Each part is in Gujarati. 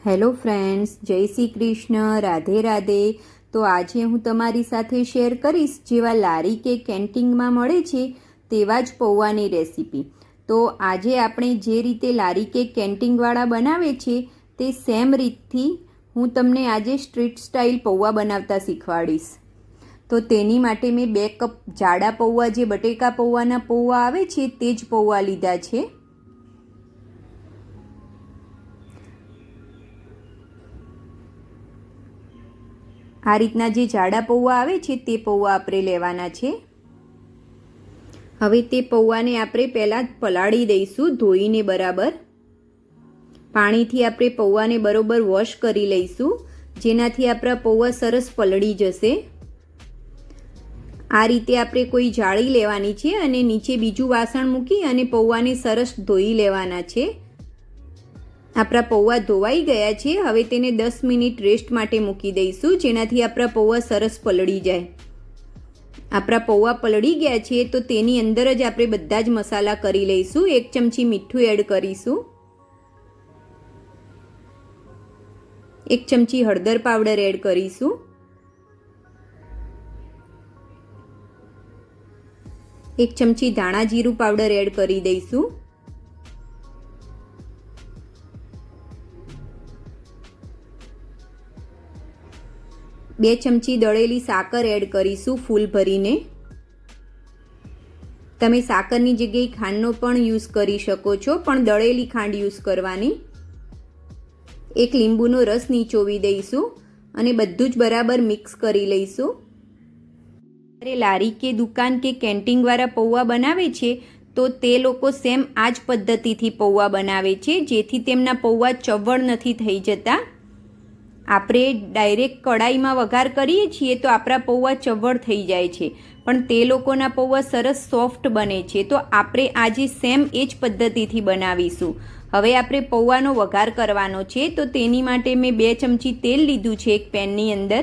હેલો ફ્રેન્ડ્સ, જય શ્રી કૃષ્ણ, રાધે રાધે. તો આજે હું તમારી સાથે શેર કરીશ જેવા લારી કે કેન્ટીનમાં મળે છે તેવા જ પૌવાની રેસીપી. તો આજે આપણે જે રીતે લારી કે કેન્ટીનવાળા બનાવે છે તે સેમ રીતથી હું તમને આજે સ્ટ્રીટ સ્ટાઇલ પૌવા બનાવતા શીખવાડીશ. તો તેની માટે મેં 2 કપ જાડા પૌવા, જે બટેકા પૌવાના પૌવા આવે છે તે જ પૌવા લીધા છે. આ રીતના જે જાડા પૌવા આવે છે તે પૌવા આપણે લેવાના છે. હવે તે પૌવાને આપણે પહેલાં પલાળી દઈશું, ધોઈને બરાબર. પાણીથી આપણે પૌવાને બરોબર વોશ કરી લઈશું, જેનાથી આપણા પૌવા સરસ પલળી જશે. આ રીતે આપણે કોઈ જાળી લેવાની છે અને નીચે બીજું વાસણ મૂકી અને પૌવાને સરસ ધોઈ લેવાના છે. આપણા પૌવા ધોવાઈ ગયા છે. હવે તેને 10 મિનિટ રેસ્ટ માટે મૂકી દઈશું, જેનાથી આપણા પૌવા સરસ પલળી જાય. આપણા પૌવા પલળી ગયા છે તો તેની અંદર જ આપણે બધા જ મસાલા કરી લઈશું. 1 ચમચી મીઠું એડ કરીશું, 1 ચમચી હળદર પાવડર એડ કરીશું, 1 ચમચી ધાણા જીરું પાવડર એડ કરી દઈશું, 2 ચમચી દળેલી સાકર એડ કરીશું ફૂલ ભરીને. તમે સાકરની જગ્યાએ ખાંડનો પણ યુઝ કરી શકો છો, પણ દળેલી ખાંડ યુઝ કરવાની. 1 લીંબુનો રસ નીચોવી દઈશું અને બધું જ બરાબર મિક્સ કરી લઈશું. લારી કે દુકાન કે કેન્ટીનવાળા પૌવા બનાવે છે તો તે લોકો સેમ આ જ પદ્ધતિથી પૌવા બનાવે છે, જેથી તેમના પૌવા ચવળ નથી થઈ જતા. આપણે ડાયરેક્ટ કડાઈમાં વઘાર કરીએ છીએ તો આપણા પૌવા ચવળ થઈ જાય છે, પણ તે લોકોના પૌવા સરસ સોફ્ટ બને છે. તો આપણે આજે સેમ એ જ પદ્ધતિથી બનાવીશું. હવે આપણે પૌવાનો વઘાર કરવાનો છે, તો તેની માટે મેં 2 ચમચી તેલ લીધું છે એક પેનની અંદર.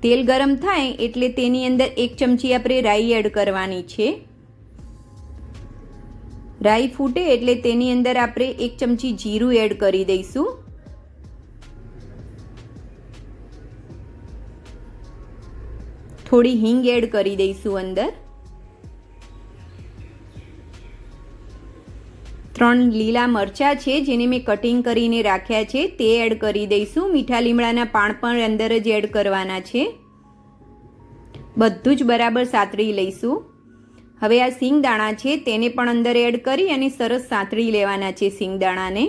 તેલ ગરમ થાય એટલે તેની અંદર 1 ચમચી આપણે રાઈ એડ કરવાની છે. રાઈ ફૂટે એટલે તેની અંદર આપણે 1 ચમચી જીરું એડ કરી દઈશું. થોડી હિંગ એડ કરી દઈશું અંદર. 3 લીલા મરચાં છે જેને મેં કટિંગ કરીને રાખ્યા છે તે એડ કરી દઈશું. મીઠા લીમડાના પાન પણ અંદર જ એડ કરવાના છે. બધું જ બરાબર સાતળી લઈશું. હવે આ સિંગદાણા છે તેને પણ અંદર એડ કરી અને સરસ સાતળી લેવાના છે સિંગદાણાને.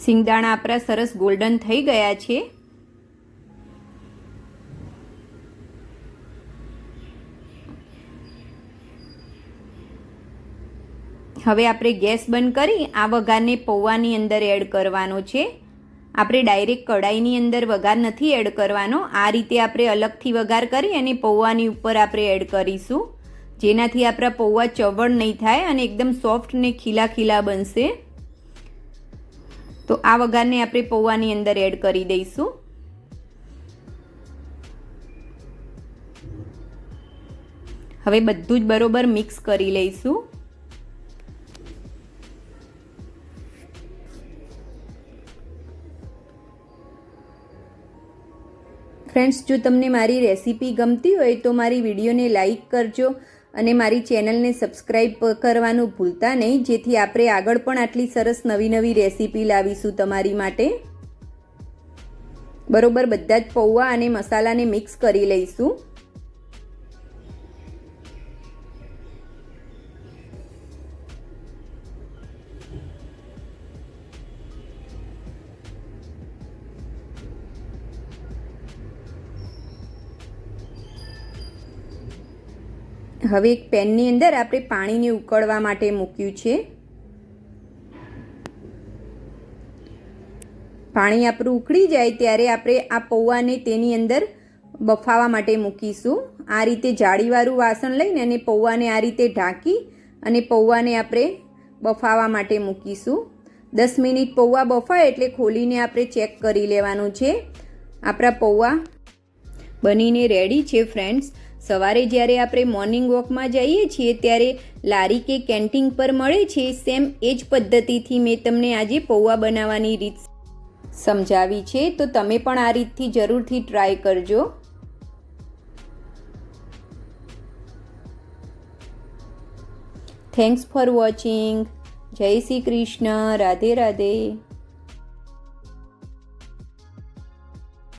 સિંગદાણા આપણા સરસ ગોલ્ડન થઈ ગયા છે. હવે આપણે ગેસ બંધ કરી આ વઘારને પૌવાની અંદર એડ કરવાનો છે. આપણે ડાયરેક્ટ કડાઈની અંદર વઘાર નથી એડ કરવાનો. આ રીતે આપણે અલગથી વઘાર કરી અને પૌવાની ઉપર આપણે એડ કરીશું, જેનાથી આપણા પૌવા ચવળ નહીં થાય અને એકદમ સોફ્ટ ને ખીલા ખીલા બનશે. તો આ વઘારને આપણે પૌવાની અંદર એડ કરી દઈશું. હવે બધું જ બરોબર મિક્સ કરી લઈશું. ફ્રેન્ડ્સ, જો તમને મારી રેસીપી ગમતી હોય તો મારી વિડીયોને લાઈક કરજો અને મારી ચેનલને સબસ્ક્રાઈબ કરવાનું ભૂલતા નહીં, જેથી આપણે આગળ પણ આટલી સરસ નવી નવી રેસીપી લાવીશું તમારી માટે. બરોબર બધા જ પૌવા અને મસાલાને મિક્સ કરી લઈશું. હવે એક પેનની અંદર આપણે પાણીને ઉકળવા માટે મૂક્યું છે. પાણી આપણું ઉકળી જાય ત્યારે આપણે આ પૌવાને તેની અંદર બફાવા માટે મૂકીશું. આ રીતે જાળીવાળું વાસણ લઈને અને પૌવાને આ રીતે ઢાંકી અને પૌવાને આપણે બફાવા માટે મૂકીશું. 10 મિનિટ પૌવા બફાય એટલે ખોલીને આપણે ચેક કરી લેવાનું છે. આપણા પૌવા બનીને રેડી છે ફ્રેન્ડ્સ. સવારે જ્યારે આપણે મોર્નિંગ વોકમાં જઈએ છીએ ત્યારે લારી કે કેન્ટીન પર મળે છે, સેમ એ જ પદ્ધતિથી મેં તમને આજે પૌવા બનાવવાની રીત સમજાવી છે. તો તમે પણ આ રીતથી જરૂરથી ટ્રાય કરજો. Thanks for watching. જય શ્રી કૃષ્ણ. રાધે રાધે.